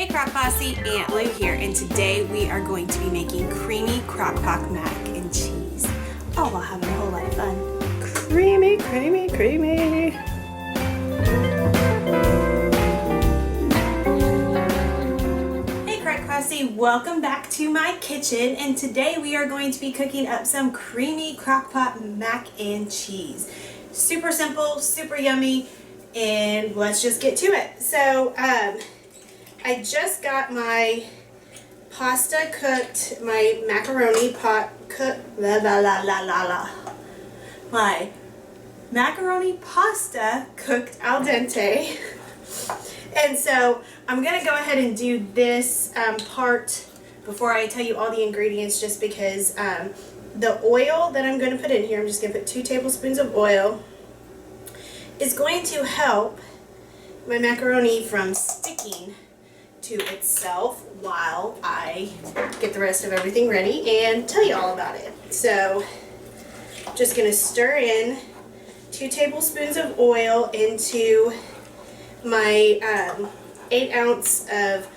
Hey Crock Posse, Aunt Lou here, and today we are going to be making creamy crock pot mac and cheese. Oh, we'll have a whole lot of fun. Creamy, creamy, creamy. Hey Crock Posse, welcome back to my kitchen, and today we are going to be cooking up some creamy crock pot mac and cheese. Super simple, super yummy, and let's just get to it. So, I just got my pasta cooked, my macaroni pot cooked, my macaroni pasta cooked al dente. And so I'm going to go ahead and do this part before I tell you all the ingredients, just because the oil that I'm going to put in here, I'm just going to put 2 tablespoons of oil, is going to help my macaroni from sticking to itself while I get the rest of everything ready and tell you all about it. So just going to stir in 2 tablespoons of oil into my 8 ounce of,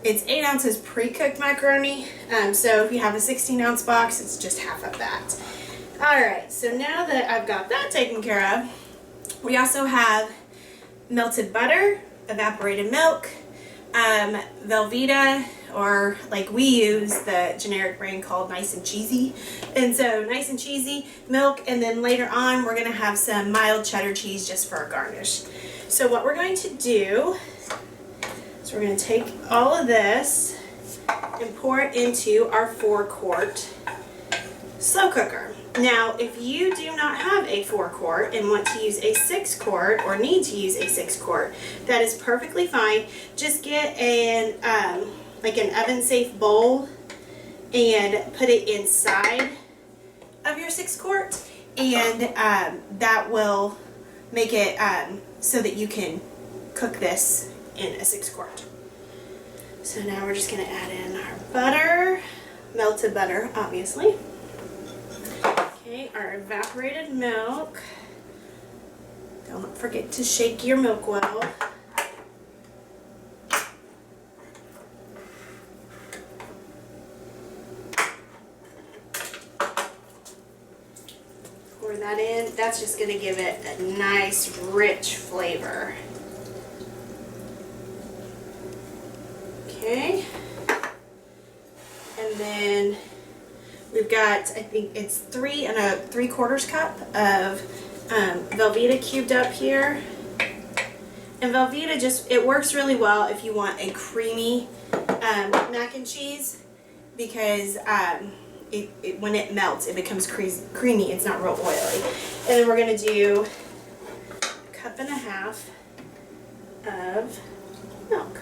it's 8 ounces pre-cooked macaroni. So if you have a 16-ounce box, it's just half of that. Alright, so now that I've got that taken care of, we also have melted butter, evaporated milk, Velveeta, or like we use the generic brand called Nice and Cheesy. And so Nice and Cheesy milk, and then later on we're going to have some mild cheddar cheese just for a garnish. So what we're going to do is we're going to take all of this and pour it into our 4-quart slow cooker. Now, if you do not have a 4-quart and want to use a 6-quart or need to use a 6-quart, that is perfectly fine. Just get an like an oven-safe bowl and put it inside of your 6-quart, and that will make it so that you can cook this in a 6-quart. So now we're just going to add in our butter, melted butter, obviously. Okay, our evaporated milk. Don't forget to shake your milk well. Pour that in. That's just going to give it a nice, rich flavor. Okay. And then we've got, I think it's 3 3/4 cup of Velveeta cubed up here. And Velveeta just, it works really well if you want a creamy mac and cheese, because when it melts, it becomes creamy. It's not real oily. And then we're going to do 1.5 cups of milk.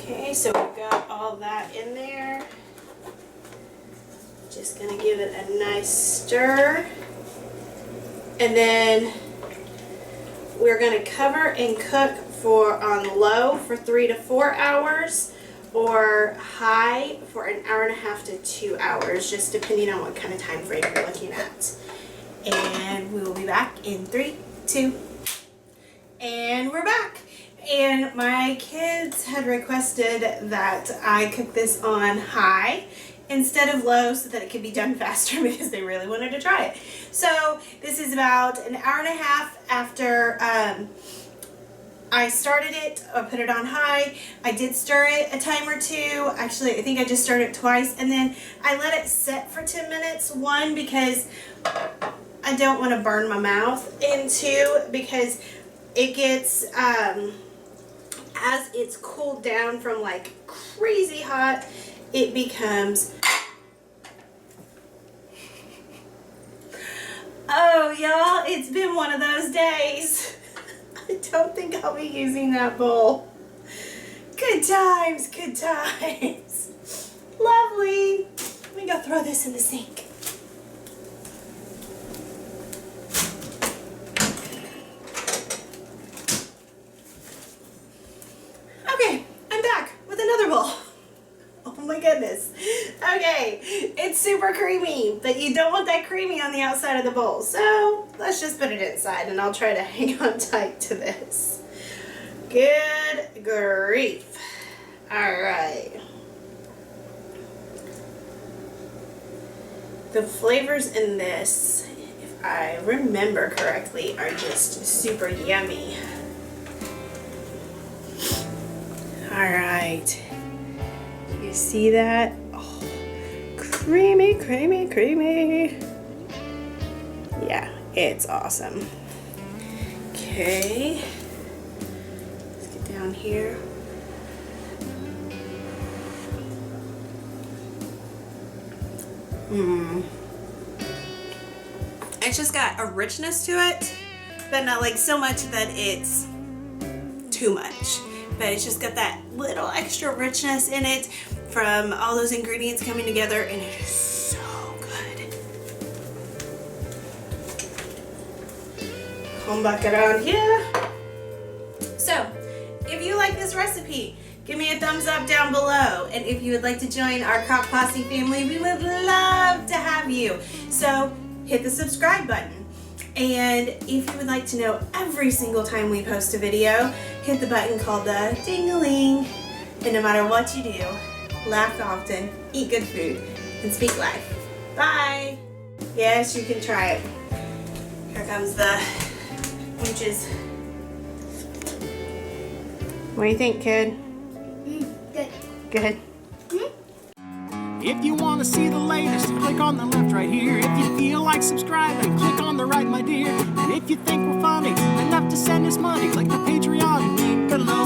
Okay, so we've got all that in there. Just going to give it a nice stir. And then we're going to cover and cook on low for 3 to 4 hours, or high for 1.5 hours to 2 hours, just depending on what kind of time frame you're looking at. And we will be back in 3, 2, and we're back. And my kids had requested that I cook this on high instead of low so that it could be done faster, because they really wanted to try it. So this is about 1.5 hours after I started it. I put it on high. I did stir it a time or 2. Actually, I think I just stirred it twice, and then I let it sit for 10 minutes. 1, because I don't want to burn my mouth, and 2, because it gets as it's cooled down from like crazy hot, it becomes, oh y'all, it's been one of those days. I don't think I'll be using that bowl. Good times, good times. Lovely. Let me go throw this in the sink. Okay, I'm back with another bowl. Oh my goodness. Okay, it's super creamy, but you don't want that creamy on the outside of the bowl. So let's just put it inside and I'll try to hang on tight to this. Good grief. All right. The flavors in this, if I remember correctly, are just super yummy. All right. You see that? Oh, creamy, creamy, creamy. Yeah, it's awesome. Okay. Let's get down here. It's just got a richness to it, but not like so much that it's too much. But it's just got that little extra richness in it from all those ingredients coming together, and it is so good. Come back around here. So, if you like this recipe, give me a thumbs up down below. And if you would like to join our Crock Posse family, we would love to have you. So, hit the subscribe button. And if you would like to know every single time we post a video, hit the button called the ding-a-ling. And no matter what you do, laugh often, eat good food, and speak life. Bye! Yes, you can try it. Here comes the inches. What do you think, kid? Good. Good. If you want to see the latest, click on the left right here. If you feel like subscribing, click on the right, my dear. And if you think we're funny enough to send us money, click the Patreon link below.